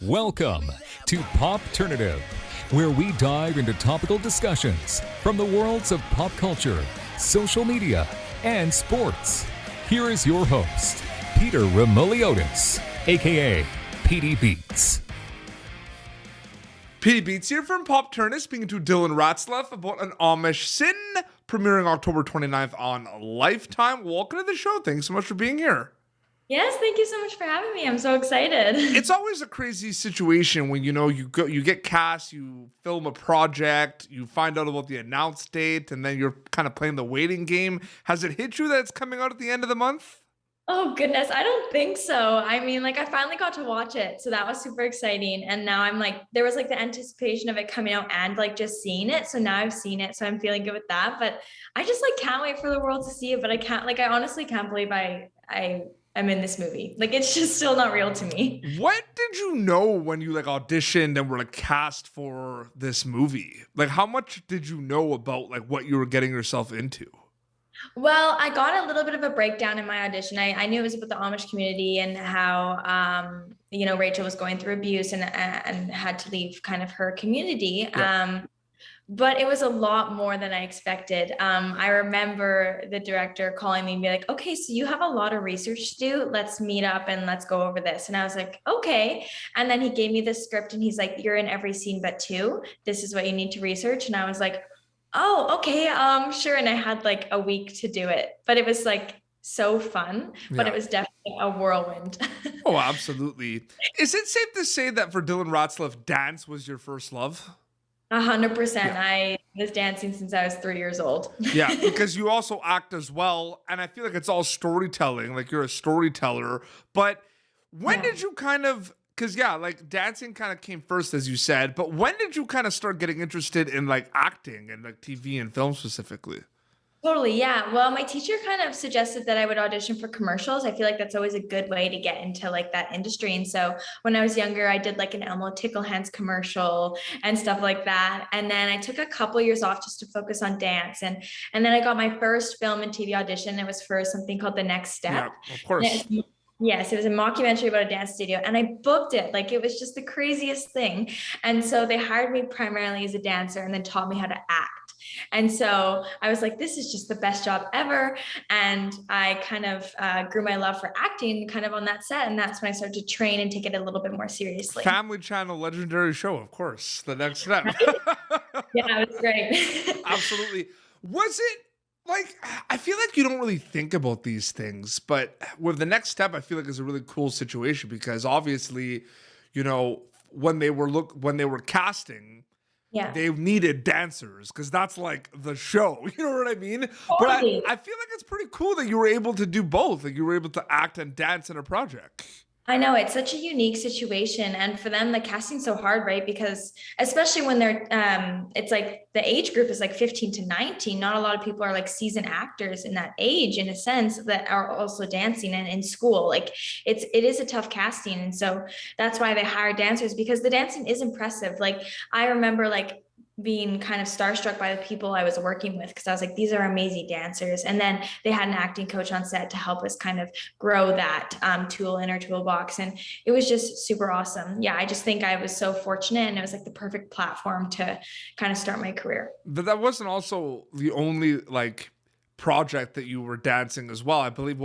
Welcome to Popternative, where we dive into topical discussions from the worlds of pop culture, social media, and sports. Here is your host, Peter Remoliotis, aka PD Beats. PD Beats here from Popternative, speaking to Dylan Ratzlaff about An Amish Sin, premiering October 29th on Lifetime. Welcome to the show. Thanks so much for being here. Yes, thank you so much for having me. I'm so excited. It's always a crazy situation when you get cast, you film a project, you find out about the announce date, and then you're kind of playing the waiting game. Has it hit you that it's coming out at the end of the month? Oh goodness, I don't think so. I mean, I finally got to watch it, so that was super exciting. And now I'm there was the anticipation of it coming out and just seeing it. So now I've seen it, so I'm feeling good with that. But I just can't wait for the world to see it. But I can't I honestly can't believe I'm in this movie. It's just still not real to me. What did you know when you auditioned and were cast for this movie? How much did you know about what you were getting yourself into? Well, I got a little bit of a breakdown in my audition. I knew it was about the Amish community and how Rachel was going through abuse and had to leave kind of her community. Yeah. But it was a lot more than I expected. I remember the director calling me and be like, okay, so you have a lot of research to do. Let's meet up and let's go over this. And I was like, okay. And then he gave me the script and he's like, you're in every scene but two. This is what you need to research. And I was like, oh, okay, sure. And I had a week to do it. But it was so fun, but Yeah. it was definitely a whirlwind. Oh, absolutely. Is it safe to say that for Dylan Ratzlaff, dance was your first love? 100%. Yeah. I was dancing since I was 3 years old. Yeah, because you also act as well, and I feel it's all storytelling, you're a storyteller. But when did you because dancing kind of came first, as you said, but when did you kind of start getting interested in acting and TV and film specifically? Totally, yeah. Well, my teacher kind of suggested that I would audition for commercials. I feel that's always a good way to get into that industry. And so when I was younger, I did an Elmo Tickle Hands commercial and stuff like that. And then I took a couple years off just to focus on dance. And then I got my first film and TV audition. It was for something called The Next Step. Yeah, of course. Yes, it was a mockumentary about a dance studio and I booked it. It was just the craziest thing. And so they hired me primarily as a dancer and then taught me how to act. And so I was like, this is just the best job ever. And I kind of grew my love for acting kind of on that set. And that's when I started to train and take it a little bit more seriously. Family Channel legendary show, of course. The Next Step. Yeah, it was great. Absolutely. Was it I feel you don't really think about these things, but with The Next Step, I feel it's a really cool situation because obviously, when they were casting, Yeah. they needed dancers because that's the show. You know what I mean? Totally. But I feel it's pretty cool that you were able to do both. You were able to act and dance in a project. I know it's such a unique situation. And for them, the casting's so hard, right? Because especially when they're, it's the age group is 15 to 19. Not a lot of people are seasoned actors in that age, in a sense, that are also dancing and in school. It is a tough casting. And so that's why they hire dancers, because the dancing is impressive. I remember being kind of starstruck by the people I was working with, because I was these are amazing dancers. And then they had an acting coach on set to help us kind of grow that tool in our toolbox. And it was just super awesome. Yeah, I just think I was so fortunate, and it was the perfect platform to kind of start my career. But that wasn't also the only project that you were dancing as well. I believe,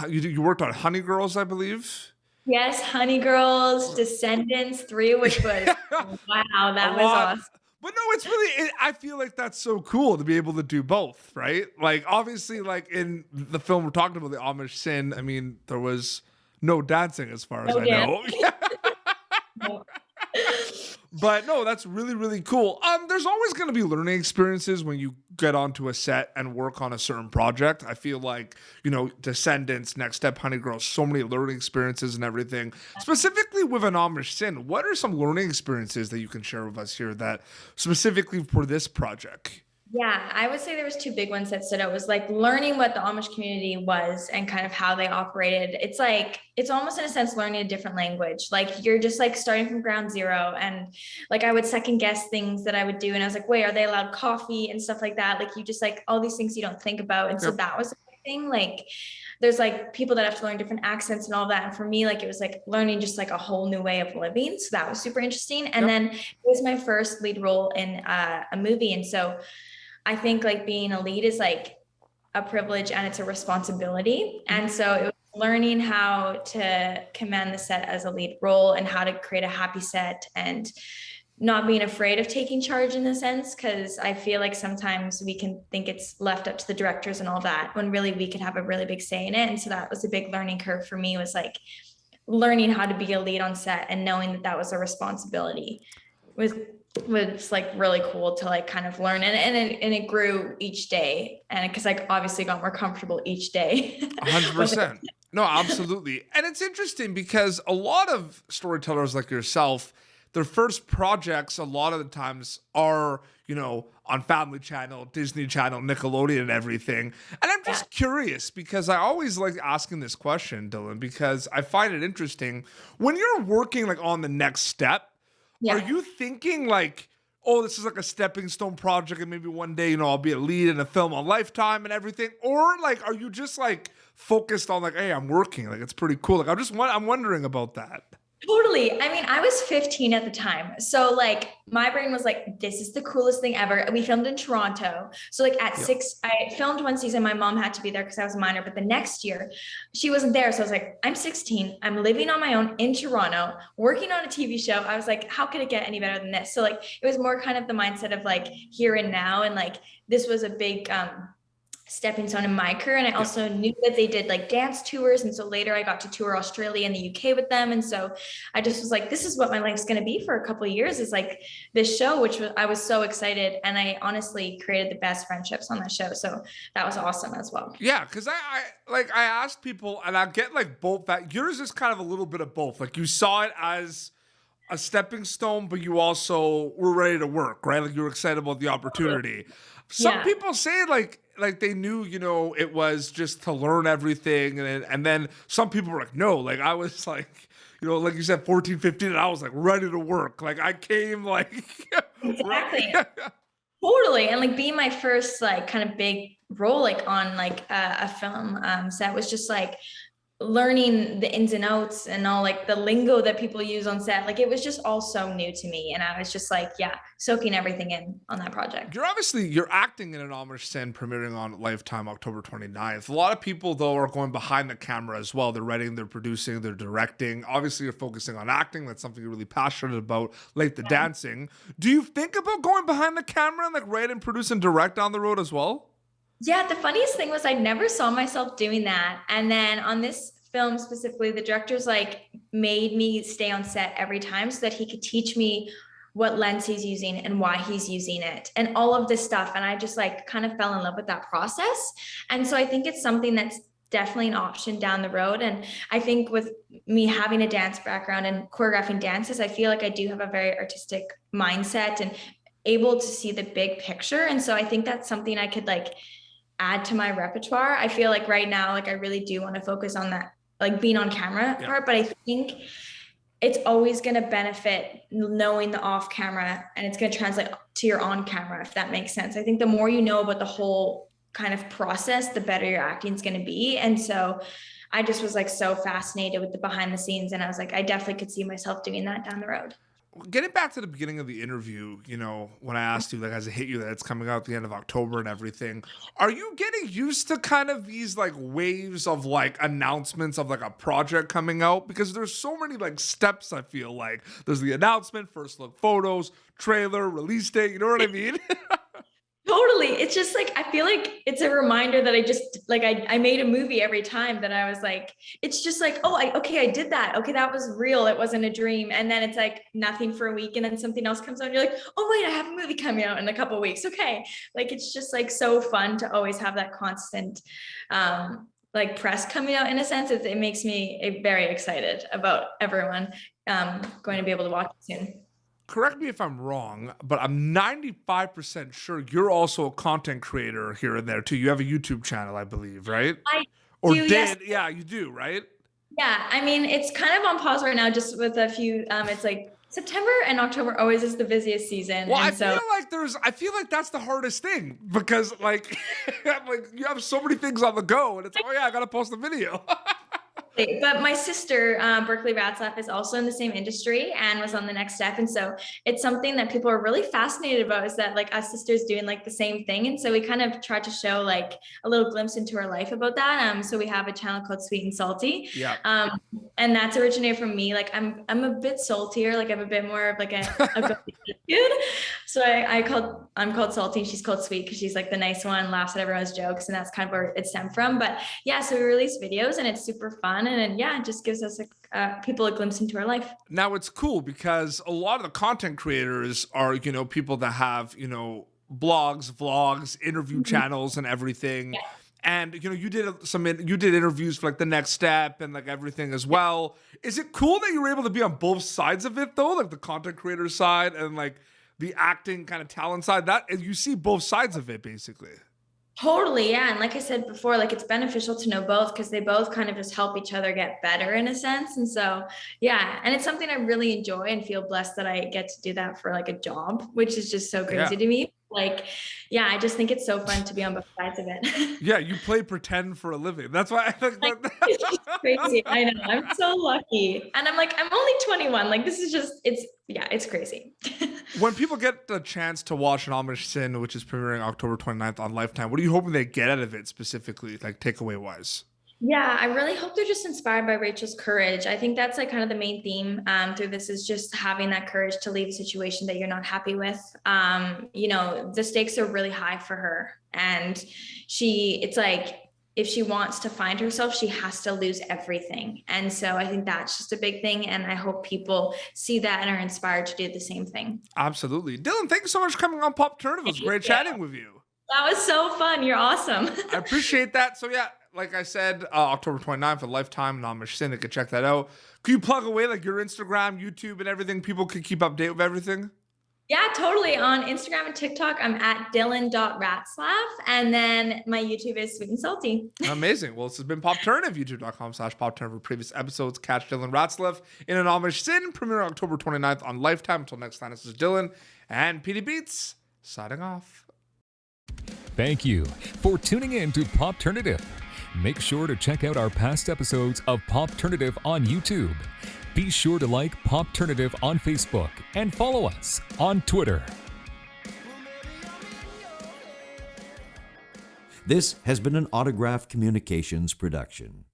you worked on Honey Girls, I believe. Yes, Honey Girls, Descendants 3, which was, wow, that was awesome. But no, it's really, I feel that's so cool to be able to do both, right? Obviously, in the film we're talking about, The Amish Sin, I mean, there was no dancing as far as I know. No. But no, that's really, really cool. There's always going to be learning experiences when you get onto a set and work on a certain project. I feel Descendants, Next Step, Honey Girls, so many learning experiences and everything. Specifically with An Amish Sin, what are some learning experiences that you can share with us here that specifically for this project? Yeah, I would say there was two big ones that stood out. Was learning what the Amish community was and kind of how they operated. It's almost in a sense learning a different language. You're just starting from ground zero, and I would second guess things that I would do, and I was wait, are they allowed coffee and stuff like that? You just all these things you don't think about. And so that was a big thing. there's like people that have to learn different accents and all that. And for me, like it was like learning just like a whole new way of living. So that was super interesting. And then it was my first lead role in a movie. And so I think like being a lead is like a privilege and it's a responsibility. And so it was learning how to command the set as a lead role and how to create a happy set and not being afraid of taking charge in a sense, because I feel like sometimes we can think it's left up to the directors and all that when really we could have a really big say in it. And so that was a big learning curve for me, was like learning how to be a lead on set and knowing that that was a responsibility was like really cool to like kind of learn, and it grew each day, and because I obviously got more comfortable each day. 100%. No, absolutely. And it's interesting because a lot of storytellers like yourself, their first projects a lot of the times are, you know, on Family Channel, Disney Channel, Nickelodeon and everything. And I'm just curious because I always like asking this question, Dylan, because I find it interesting. When you're working like on the next step, are you thinking like, oh, this is like a stepping stone project and maybe one day, you know, I'll be a lead in a film on Lifetime and everything? Or like, are you just like focused on like, hey, I'm working, like it's pretty cool? Like I'm wondering about that. Totally. I mean, I was 15 at the time. So like my brain was like, this is the coolest thing ever. We filmed in Toronto. So like at 6, I filmed one season. My mom had to be there because I was a minor, but the next year she wasn't there. So I was like, I'm 16. I'm living on my own in Toronto, working on a TV show. I was like, how could it get any better than this? So like, it was more kind of the mindset of like here and now. And like, this was a big, stepping stone in my career. And I also knew that they did like dance tours. And so later I got to tour Australia and the UK with them. And so I just was like, this is what my life's going to be for a couple of years, is like this show, which I was so excited. And I honestly created the best friendships on that show. So that was awesome as well. Yeah. Cause I asked people and I get like both, that yours is kind of a little bit of both. Like you saw it as a stepping stone, but you also were ready to work, right? Like you were excited about the opportunity. Some people say like they knew, you know, it was just to learn everything. And then some people were like, no, like I was like, you know, like you said, 14, 15, and I was like ready to work. Like I came like. Exactly. Totally. And like being my first like kind of big role, like on like a film set was just like learning the ins and outs and all like the lingo that people use on set. Like it was just all so new to me. And I was just like, soaking everything in on that project. You're acting in An Amish Sin, premiering on Lifetime October 29th. A lot of people though are going behind the camera as well. They're writing, they're producing, they're directing. Obviously you're focusing on acting. That's something you're really passionate about, like the dancing. Do you think about going behind the camera and like write and produce and direct down the road as well? Yeah, the funniest thing was I never saw myself doing that. And then on this film specifically, the director's like made me stay on set every time so that he could teach me what lens he's using and why he's using it and all of this stuff. And I just like kind of fell in love with that process. And so I think it's something that's definitely an option down the road. And I think with me having a dance background and choreographing dances, I feel like I do have a very artistic mindset and able to see the big picture. And so I think that's something I could like add to my repertoire. I feel like right now, like I really do want to focus on that, like being on camera part, but I think it's always going to benefit knowing the off camera, and it's going to translate to your on camera, if that makes sense. I think the more you know about the whole kind of process, the better your acting is going to be. And so I just was like so fascinated with the behind the scenes, and I was like, I definitely could see myself doing that down the road. Getting back to the beginning of the interview, you know, when I asked you, like, has it hit you that it's coming out at the end of October and everything, are you getting used to kind of these like waves of like announcements of like a project coming out? Because there's so many like steps, I feel like. There's the announcement, first look photos, trailer, release date, you know what I mean? Totally. It's just like, I feel like it's a reminder that I just like, I made a movie every time that I was like, it's just like, oh, I did that. Okay. That was real. It wasn't a dream. And then it's like nothing for a week. And then something else comes out and you're like, oh wait, I have a movie coming out in a couple of weeks. Okay. Like, it's just like so fun to always have that constant, like press coming out in a sense. It makes me very excited about everyone, going to be able to watch it soon. Correct me if I'm wrong, but I'm 95% sure you're also a content creator here and there too. You have a YouTube channel, I believe, right? I Or do, did? yes. Yeah, you do, right? Yeah, I mean, it's kind of on pause right now, just with a few, it's like September and October always is the busiest season. Well, and I feel like that's the hardest thing because like, like you have so many things on the go and it's like, oh yeah, I gotta post the video. But my sister, Berkeley Ratzlaff, is also in the same industry and was on the next step. And so it's something that people are really fascinated about, is that like us sisters doing like the same thing. And so we kind of tried to show like a little glimpse into our life about that. So we have a channel called Sweet and Salty. Yeah. And that's originated from me. Like I'm a bit saltier, like I'm a bit more of like a dude. So I'm called Salty and she's called Sweet because she's like the nice one, laughs at everyone's jokes, and that's kind of where it stemmed from. But yeah, so we release videos and it's super fun. And yeah, it just gives us people a glimpse into our life. Now it's cool because a lot of the content creators are, you know, people that have, you know, blogs, vlogs, interview channels and everything. Yeah. And, you know, you did interviews for like The Next Step and like everything as well. Is it cool that you were able to be on both sides of it though? Like the content creator side and like the acting kind of talent side, that you see both sides of it basically. Totally, yeah. And like I said before, like it's beneficial to know both because they both kind of just help each other get better in a sense. And so, yeah, and it's something I really enjoy and feel blessed that I get to do that for like a job, which is just so crazy to me. Like, yeah, I just think it's so fun to be on both sides of it. Yeah, you play pretend for a living. That's why I think it's just crazy. I know. I'm so lucky. And I'm like, I'm only 21. Like, this is just, it's crazy. When people get the chance to watch An Amish Sin, which is premiering October 29th on Lifetime, what are you hoping they get out of it specifically, like takeaway wise? Yeah, I really hope they're just inspired by Rachel's courage. I think that's like kind of the main theme through this, is just having that courage to leave a situation that you're not happy with. You know, the stakes are really high for her. And it's like, if she wants to find herself, she has to lose everything. And so I think that's just a big thing. And I hope people see that and are inspired to do the same thing. Absolutely. Dylan, thank you so much for coming on Popternative. It was great chatting with you. That was so fun. You're awesome. I appreciate that. So yeah, like I said, October 29th for Lifetime, An Amish Sin. They could check that out. Could you plug away like your Instagram, YouTube, and everything? People could keep update with everything. Yeah, totally. On Instagram and TikTok, I'm at Dylan.Ratzlaff. And then my YouTube is Sweet and Salty. Amazing. Well, this has been Popternative, youtube.com/Popternative for previous episodes. Catch Dylan Ratzlaff in An Amish Sin, premiering October 29th on Lifetime. Until next time, this is Dylan and PD Beats signing off. Thank you for tuning in to Popternative. Make sure to check out our past episodes of Popternative on YouTube. Be sure to like Popternative on Facebook and follow us on Twitter. This has been an Autograph Communications production.